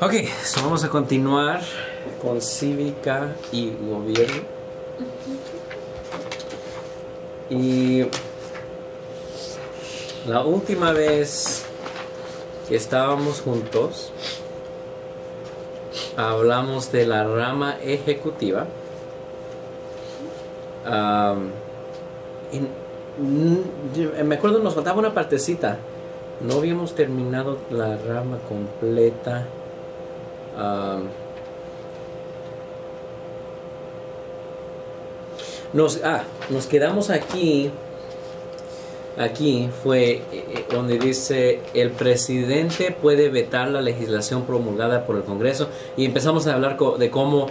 Ok, so vamos a continuar con cívica y gobierno. Y la última vez que estábamos juntos, hablamos de la rama ejecutiva. Me acuerdo, nos faltaba una partecita. No habíamos terminado la rama completa. Nos quedamos aquí. Aquí fue donde dice: el presidente puede vetar la legislación promulgada por el Congreso. Y empezamos a hablar de cómo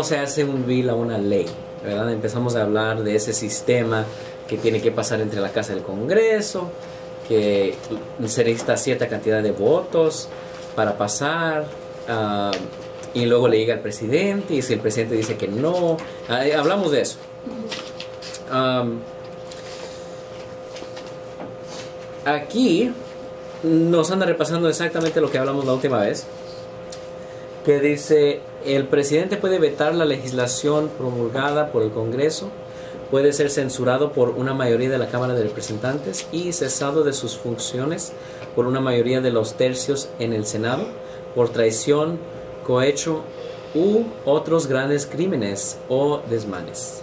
se hace un bill a una ley, ¿verdad? Empezamos a hablar de ese sistema que tiene que pasar entre la Casa del Congreso, que se necesita cierta cantidad de votos para pasar, y luego le llega al presidente, y si el presidente dice que no, hablamos de eso. Aquí nos anda repasando exactamente lo que hablamos la última vez, que dice: el presidente puede vetar la legislación promulgada por el Congreso, puede ser censurado por una mayoría de la Cámara de Representantes y cesado de sus funciones por una mayoría de los tercios en el Senado, por traición, cohecho u otros grandes crímenes o desmanes.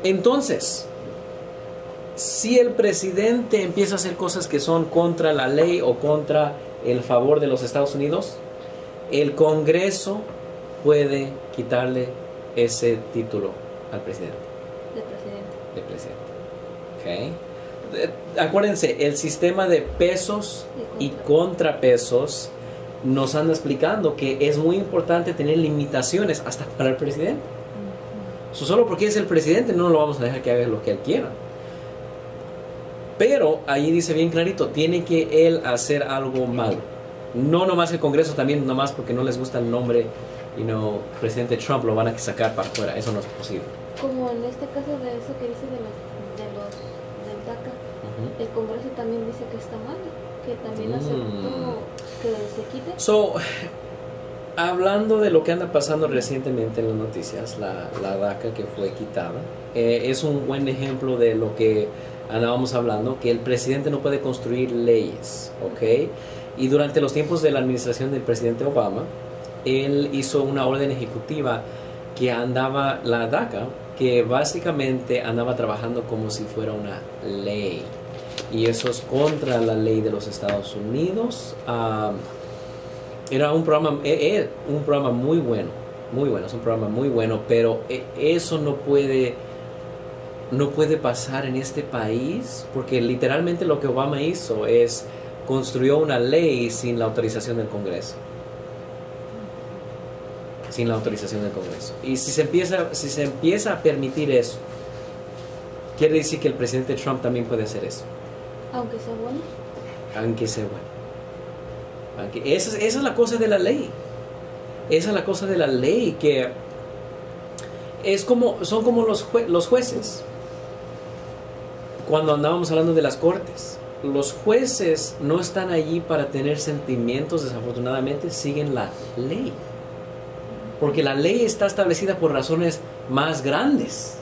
Entonces, si el presidente empieza a hacer cosas que son contra la ley o contra el favor de los Estados Unidos, el Congreso puede quitarle ese título al presidente. De presidente. Okay. Acuérdense, el sistema de pesos y contrapesos nos anda explicando que es muy importante tener limitaciones hasta para el presidente. Solo porque es el presidente no lo vamos a dejar que haga lo que él quiera. Pero ahí dice bien clarito, tiene que él hacer algo malo. No nomás el Congreso, también nomás porque no les gusta el nombre, presidente Trump, lo van a sacar para afuera. Eso no es posible. Como en este caso de eso que dice del DACA, el Congreso también dice que está mal, que también aceptó que se quite. Hablando de lo que anda pasando recientemente en las noticias, la DACA que fue quitada, es un buen ejemplo de lo que andábamos hablando, que el presidente no puede construir leyes, ¿ok? Y durante los tiempos de la administración del presidente Obama, él hizo una orden ejecutiva que andaba, la DACA, que básicamente andaba trabajando como si fuera una ley. Y eso es contra la ley de los Estados Unidos. Era un programa muy bueno, es un programa muy bueno, pero eso no puede pasar en este país, porque literalmente lo que Obama hizo es construyó una ley sin la autorización del Congreso. Sin la autorización del Congreso. Y si se empieza a permitir eso, quiere decir que el presidente Trump también puede hacer eso. Aunque sea bueno. Aunque sea bueno. Esa es la cosa de la ley. Esa es la cosa de la ley, que son como los jueces. Cuando andábamos hablando de las cortes, los jueces no están allí para tener sentimientos, desafortunadamente siguen la ley. Porque la ley está establecida por razones más grandes,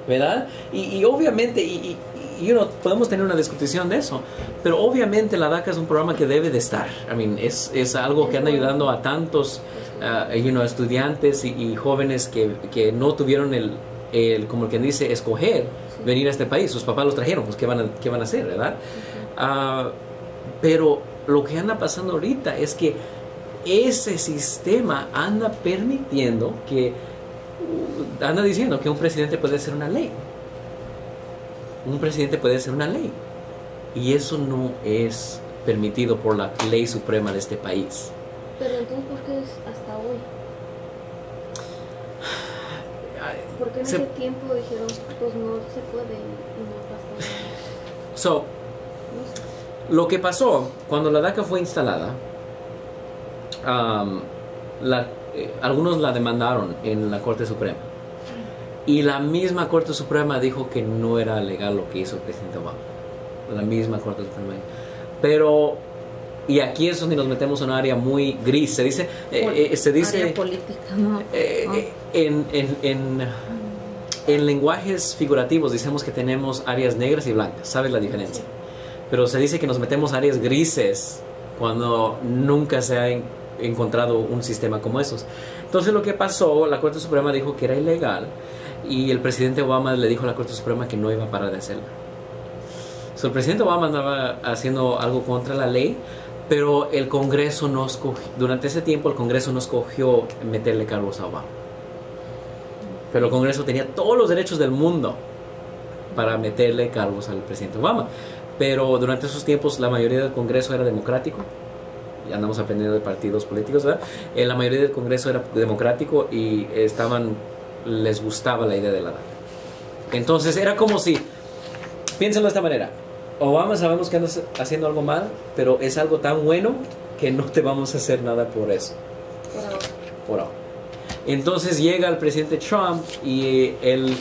¿verdad? Y obviamente, podemos tener una discusión de eso, pero obviamente la DACA es un programa que debe de estar. Es algo que anda ayudando a tantos estudiantes y jóvenes que no tuvieron como quien dice, escoger venir a este país. Sus papás los trajeron, pues ¿qué van a hacer, verdad? Pero lo que anda pasando ahorita es que ese sistema anda permitiendo anda diciendo que un presidente puede hacer una ley. Un presidente puede hacer una ley. Y eso no es permitido por la ley suprema de este país. Pero entonces, ¿por qué es hasta hoy? Porque en ese tiempo dijeron, pues no se puede y no hasta hoy. Lo que pasó cuando la DACA fue instalada, algunos la demandaron en la Corte Suprema. Y la misma Corte Suprema dijo que no era legal lo que hizo el presidente Obama. La misma Corte Suprema. Pero Y aquí es donde nos metemos en un área muy gris. Se dice área política, ¿no? En lenguajes figurativos decimos que tenemos áreas negras y blancas. ¿Sabes la diferencia? Sí. Pero se dice que nos metemos áreas grises cuando nunca se ha encontrado un sistema como esos. Entonces lo que pasó, la Corte Suprema dijo que era ilegal y el presidente Obama le dijo a la Corte Suprema que no iba a parar de hacerlo. El presidente Obama andaba haciendo algo contra la ley, pero el Congreso no escogió, durante ese tiempo el Congreso no escogió meterle cargos a Obama. Pero el Congreso tenía todos los derechos del mundo para meterle cargos al presidente Obama. Pero durante esos tiempos la mayoría del Congreso era democrático. Ya andamos aprendiendo de partidos políticos, ¿verdad? La mayoría del Congreso era democrático y les gustaba la idea de la DACA. Entonces era como si, piénsenlo de esta manera, Obama sabemos que anda haciendo algo mal, pero es algo tan bueno que no te vamos a hacer nada por eso. Por ahora. Entonces llega el presidente Trump y él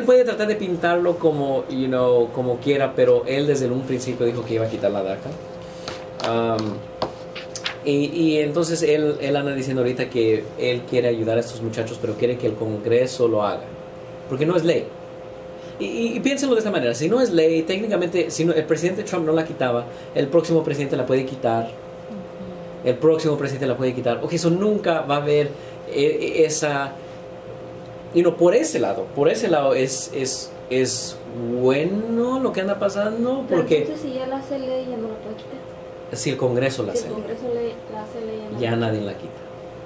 puede tratar de pintarlo como, como quiera, pero él desde un principio dijo que iba a quitar la DACA. Y entonces él anda diciendo ahorita que él quiere ayudar a estos muchachos, pero quiere que el Congreso lo haga, porque no es ley. Y piénsenlo de esta manera, si no es ley, técnicamente, si el presidente Trump no la quitaba, el próximo presidente la puede quitar, el próximo presidente la puede quitar. Ok, eso nunca va a haber esa... por ese lado es bueno lo que anda pasando, porque... Entonces si ya la hace ley, ya no la puede quitar. Si el Congreso la hace ley. Si el Congreso la hace ley, ya nadie la quita.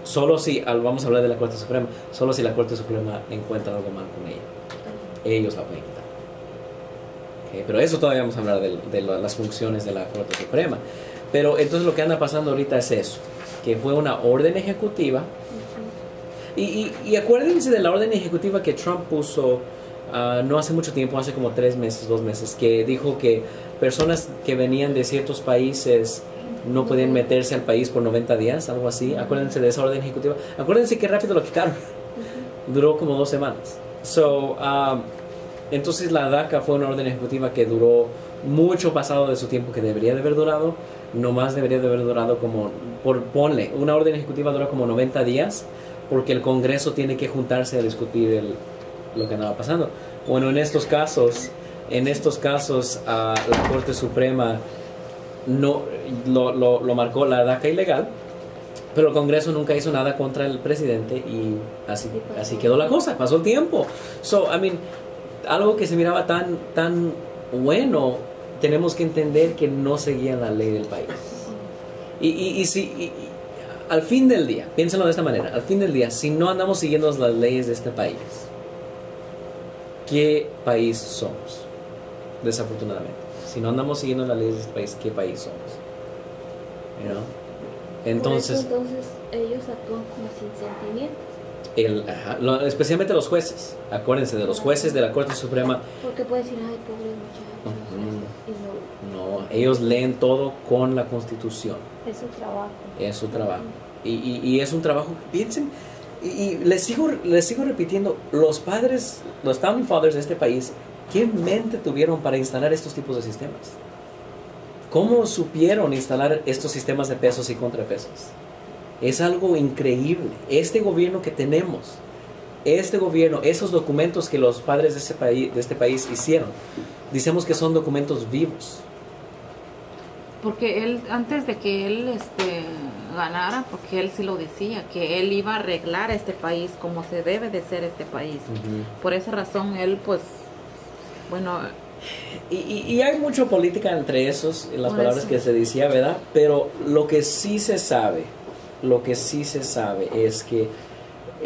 Solo si, vamos a hablar de la Corte Suprema, solo si la Corte Suprema encuentra algo mal con ella. Ellos la pueden quitar. Okay, pero eso todavía vamos a hablar de las funciones de la Corte Suprema. Pero entonces lo que anda pasando ahorita es eso, que fue una orden ejecutiva. Y acuérdense de la orden ejecutiva que Trump puso no hace mucho tiempo, hace como 3 meses, 2 meses, que dijo que personas que venían de ciertos países no podían meterse al país por 90 días, algo así. Acuérdense de esa orden ejecutiva. Acuérdense que rápido lo quitaron. Duró como 2 semanas. Entonces la DACA fue una orden ejecutiva que duró mucho pasado de su tiempo que debería de haber durado. No más debería de haber durado como, ponle, una orden ejecutiva dura como 90 días porque el Congreso tiene que juntarse a discutir lo que andaba pasando. Bueno, en estos casos la Corte Suprema no lo marcó la DACA ilegal, pero el Congreso nunca hizo nada contra el presidente y así quedó la cosa, pasó el tiempo. Algo que se miraba tan bueno, tenemos que entender que no seguían la ley del país. Y al fin del día, piénsenlo de esta manera, al fin del día, si no andamos siguiendo las leyes de este país, ¿qué país somos? Desafortunadamente. Si no andamos siguiendo las leyes de este país, ¿qué país somos? Entonces ellos actúan como sin sentimientos. Especialmente los jueces. Acuérdense de los jueces de la Corte Suprema. Porque pueden decir, ay, pobre muchacho. No, ellos leen todo con la Constitución. Es su trabajo. Es su trabajo. Y es un trabajo, piensen, y les sigo repitiendo, los founding fathers de este país, ¿qué mente tuvieron para instalar estos tipos de sistemas? ¿Cómo supieron instalar estos sistemas de pesos y contrapesos? Es algo increíble. Este gobierno que tenemos, esos documentos que los padres de este país hicieron, decimos que son documentos vivos. Porque él, antes de que él ganara, porque él sí lo decía, que él iba a arreglar este país como se debe de ser este país. Por esa razón él, pues, bueno... Y hay mucha política entre esos, en las palabras que se decía, ¿verdad? Pero lo que sí se sabe es que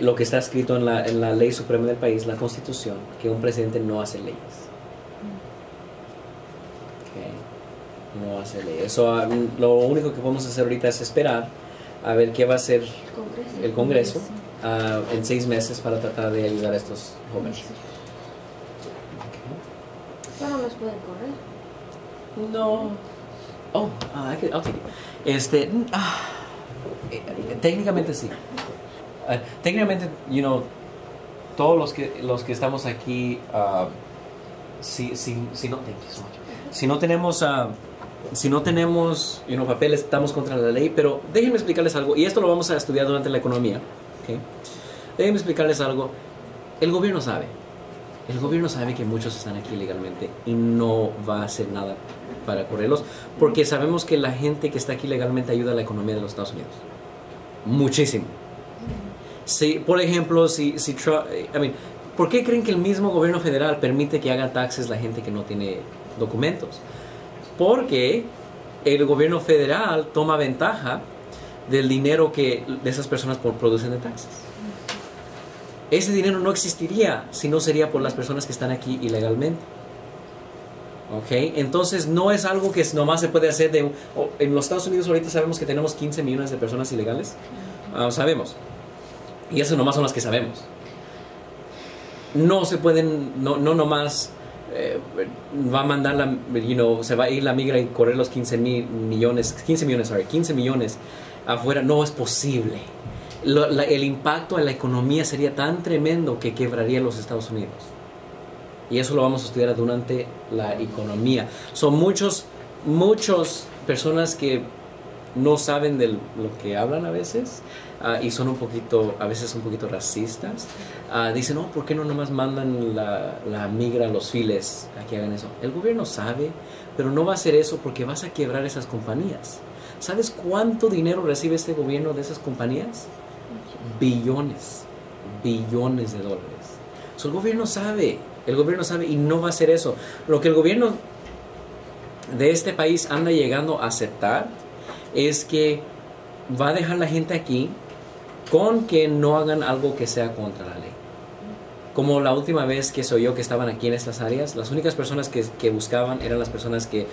lo que está escrito en la ley suprema del país, la Constitución, que un presidente no hace leyes. No hace leyes. Eso, lo único que podemos hacer ahorita es esperar a ver qué va a hacer el Congreso en 6 meses para tratar de ayudar a estos jóvenes. No los pueden correr. No. I'll take it. Técnicamente sí. Técnicamente, todos los que estamos aquí, si no tenemos si no tenemos papeles, estamos contra la ley, pero déjenme explicarles algo, y esto lo vamos a estudiar durante la economía. ¿Okay? Déjenme explicarles algo. El gobierno sabe que muchos están aquí ilegalmente y no va a hacer nada para correrlos, porque sabemos que la gente que está aquí legalmente ayuda a la economía de los Estados Unidos. Muchísimo. Si, por ejemplo, ¿por qué creen que el mismo gobierno federal permite que haga taxes la gente que no tiene documentos? Porque el gobierno federal toma ventaja del dinero que de esas personas producen de taxes. Ese dinero no existiría si no sería por las personas que están aquí ilegalmente. ¿Ok? Entonces no es algo que nomás se puede hacer en los Estados Unidos ahorita sabemos que tenemos 15 millones de personas ilegales. Sabemos. Y eso nomás son las que sabemos. No se pueden, no nomás va a mandar se va a ir la migra y correr los 15 millones afuera. No es posible. El impacto en la economía sería tan tremendo que quebraría los Estados Unidos. Y eso lo vamos a estudiar durante la economía. Son muchas personas que no saben de lo que hablan a veces y son a veces un poquito racistas. Dicen, no, ¿por qué no nomás mandan la migra a los files a que hagan eso? El gobierno sabe, pero no va a hacer eso porque vas a quebrar esas compañías. ¿Sabes cuánto dinero recibe este gobierno de esas compañías? Billones de dólares. El gobierno sabe y no va a hacer eso. Lo que el gobierno de este país anda llegando a aceptar es que va a dejar la gente aquí con que no hagan algo que sea contra la ley. Como la última vez que se oyó que estaban aquí en estas áreas, las únicas personas que buscaban eran las personas que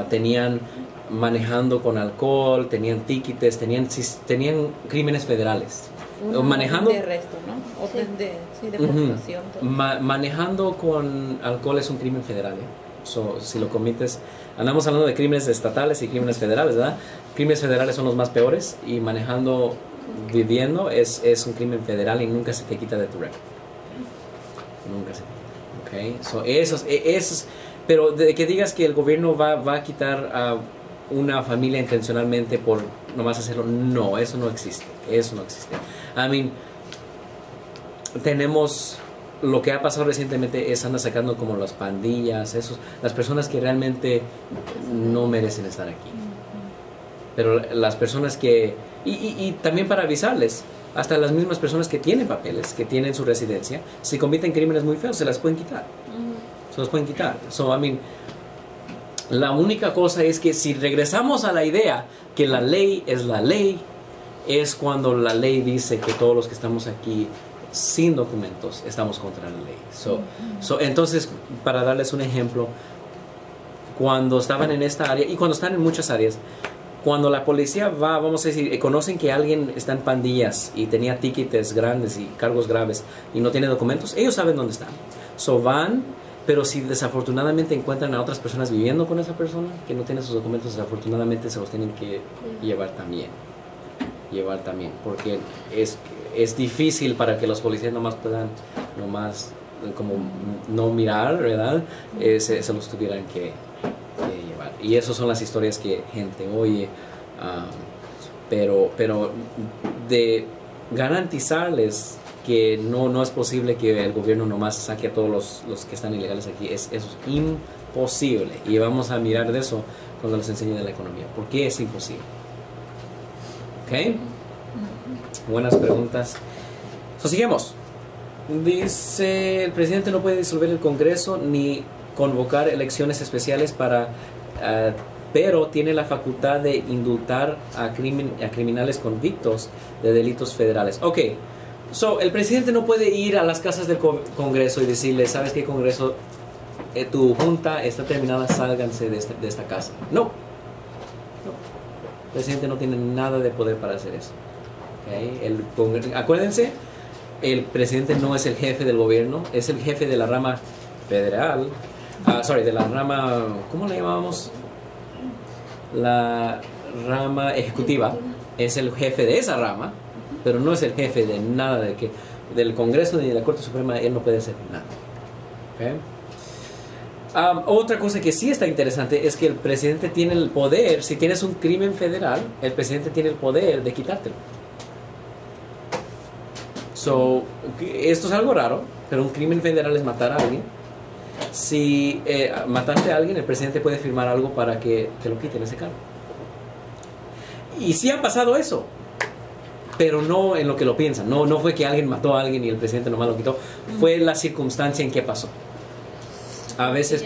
tenían manejando con alcohol, tenían tickets, tenían crímenes federales. Manejando de arresto, ¿no? Orden de deportación. Manejando con alcohol es un crimen federal. Si lo cometes, andamos hablando de crímenes estatales y crímenes federales, ¿verdad? Crímenes federales son los más peores y manejando viviendo es un crimen federal y nunca se te quita de tu récord. Nunca se te quita. Okay? Esos, pero de que digas que el gobierno va a quitar a una familia intencionalmente por nomás hacerlo, no, eso no existe. Tenemos lo que ha pasado recientemente anda sacando como las pandillas, las personas que realmente no merecen estar aquí. Pero las personas que y también para avisarles, hasta las mismas personas que tienen papeles, que tienen su residencia, si cometen crímenes muy feos, se las pueden quitar. Se los pueden quitar. La única cosa es que si regresamos a la idea que la ley es la ley, es cuando la ley dice que todos los que estamos aquí sin documentos estamos contra la ley. Entonces, para darles un ejemplo, cuando estaban en esta área y cuando están en muchas áreas, cuando la policía va, vamos a decir, conocen que alguien está en pandillas y tenía tickets grandes y cargos graves y no tiene documentos, ellos saben dónde están. Van, pero si desafortunadamente encuentran a otras personas viviendo con esa persona que no tiene sus documentos, desafortunadamente se los tienen que llevar también, porque es difícil para que los policías nomás puedan como no mirar, ¿verdad? Se los tuvieran que llevar. Y esas son las historias que gente oye, pero de garantizarles que no es posible que el gobierno nomás saque a todos los que están ilegales aquí, eso es imposible. Y vamos a mirar de eso cuando les enseñe de la economía. ¿Por qué es imposible? ¿Ok? Buenas preguntas. Seguimos. Dice, el presidente no puede disolver el Congreso ni convocar elecciones especiales pero tiene la facultad de indultar a criminales convictos de delitos federales. Ok. El presidente no puede ir a las casas del Congreso y decirle, ¿sabes qué, Congreso? Tu junta está terminada, sálganse de esta casa. No. El presidente no tiene nada de poder para hacer eso. Okay. Acuérdense, el presidente no es el jefe del gobierno, es el jefe de la rama federal. De la rama, ¿cómo le llamábamos? La rama ejecutiva. Es el jefe de esa rama, pero no es el jefe de nada del Congreso ni de la Corte Suprema. Él no puede hacer nada. Otra cosa que sí está interesante es que el presidente tiene el poder, si tienes un crimen federal, el presidente tiene el poder de quitártelo. So, esto es algo raro, pero un crimen federal es matar a alguien. Si mataste a alguien, el presidente puede firmar algo para que te lo quiten ese cargo. Y sí ha pasado eso, pero no en lo que lo piensan. No fue que alguien mató a alguien y el presidente nomás lo quitó. Fue la circunstancia en que pasó. A veces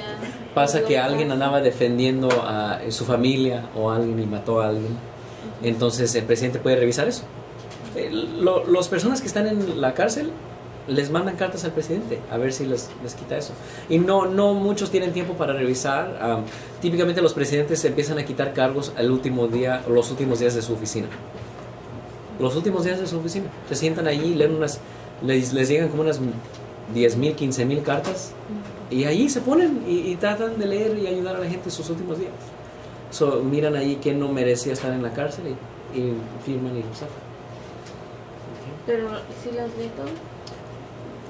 pasa que alguien andaba defendiendo a su familia o alguien y mató a alguien. Entonces el presidente puede revisar eso. Las personas que están en la cárcel les mandan cartas al presidente a ver si les quita eso. Y no muchos tienen tiempo para revisar. Típicamente los presidentes empiezan a quitar cargos los últimos días de su oficina. Los últimos días de su oficina. Se sientan allí, leen les llegan como unas 10,000, 15,000 cartas. Y ahí se ponen y tratan de leer y ayudar a la gente en sus últimos días. Miran ahí quién no merecía estar en la cárcel y firman y lo sacan. Pero si las lee todo.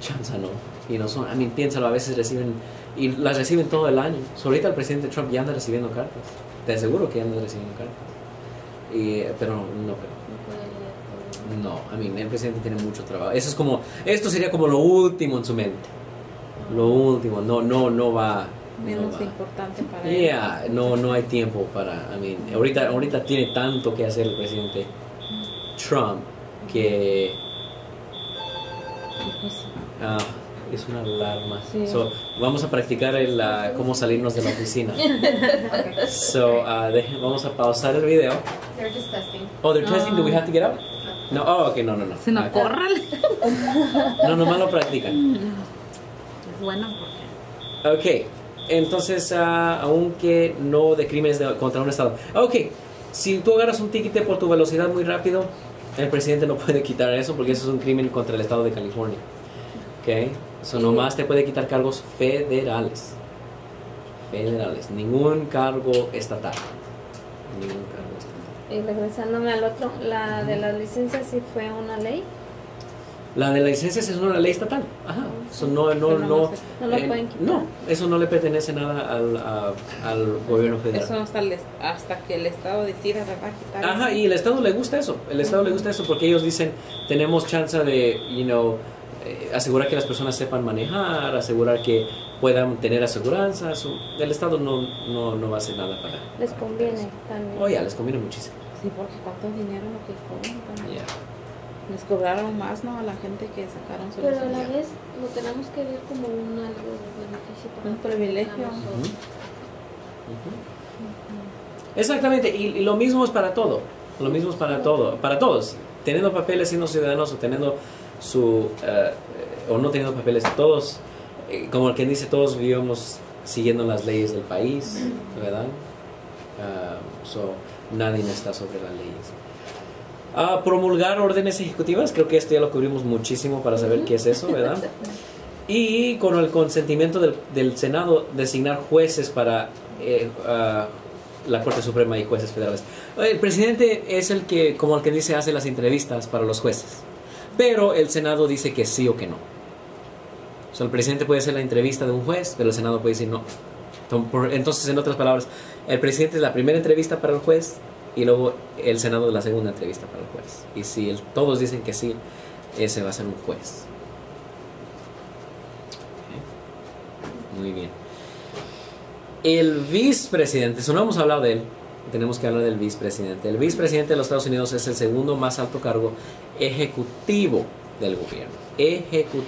Chanza no. Y no son, piénsalo, a veces reciben, y las reciben todo el año. Ahorita el presidente Trump ya anda recibiendo cartas. Te aseguro que ya anda recibiendo cartas. Pero no creo. No, el presidente tiene mucho trabajo. Esto sería como lo último en su mente. Lo último, no va. Menos importante para él. No hay tiempo para. Ahorita tiene tanto que hacer el presidente Trump que. Es una alarma. Sí. Vamos a practicar cómo salirnos de la oficina. Vamos a pausar el video. They're just testing. Oh, they're testing. Do we have to get out? No. Oh, okay, no. Si no, córrale. No, nomás lo practican. Es bueno porque. Ok, entonces, aunque no de crímenes contra un estado. Ok, si tú agarras un ticket por tu velocidad muy rápido, el presidente no puede quitar eso porque eso es un crimen contra el estado de California. Ok, eso nomás te puede quitar cargos federales. Ningún cargo estatal. Y regresándome al otro, la de las licencias sí fue una ley. La de las licencias es una ley estatal. Ajá. Eso no lo pueden quitar. No, eso no le pertenece nada al gobierno federal. Eso hasta que el estado decida, ¿verdad? Quitar Ajá, eso. y el estado le gusta eso. El estado le gusta eso porque ellos dicen, tenemos chance de, asegurar que las personas sepan manejar, asegurar que puedan tener aseguranza. El estado no va a hacer nada para. Les conviene también. Oh, ya, les conviene muchísimo. Sí, porque cuánto dinero lo que cobran también. Ya. Les cobraron más, ¿no? A la gente que sacaron su Pero a la licencia. vez lo tenemos que ver como algo de beneficio para Un privilegio. nosotros. Exactamente, y lo mismo es para todo. Lo mismo es para todo, para todos. Teniendo papeles, siendo ciudadanos o teniendo o no teniendo papeles, todos, como el que dice, todos vivimos siguiendo las leyes del país, ¿verdad? Nadie está sobre las leyes. Promulgar órdenes ejecutivas, creo que esto ya lo cubrimos muchísimo para saber qué es eso, ¿verdad? Y con el consentimiento del Senado, designar jueces para la Corte Suprema y jueces federales. El presidente es el que, como el que dice, hace las entrevistas para los jueces, pero el Senado dice que sí o que no. O sea, el presidente puede hacer la entrevista de un juez, pero el Senado puede decir no. Entonces, en otras palabras, el presidente es la primera entrevista para el juez y luego el Senado es la segunda entrevista para el juez. Y si todos dicen que sí, ese va a ser un juez. Okay. Muy bien. El vicepresidente, eso no hemos hablado de él, tenemos que hablar del vicepresidente. El vicepresidente de los Estados Unidos es el segundo más alto cargo ejecutivo del gobierno. Ejecutivo.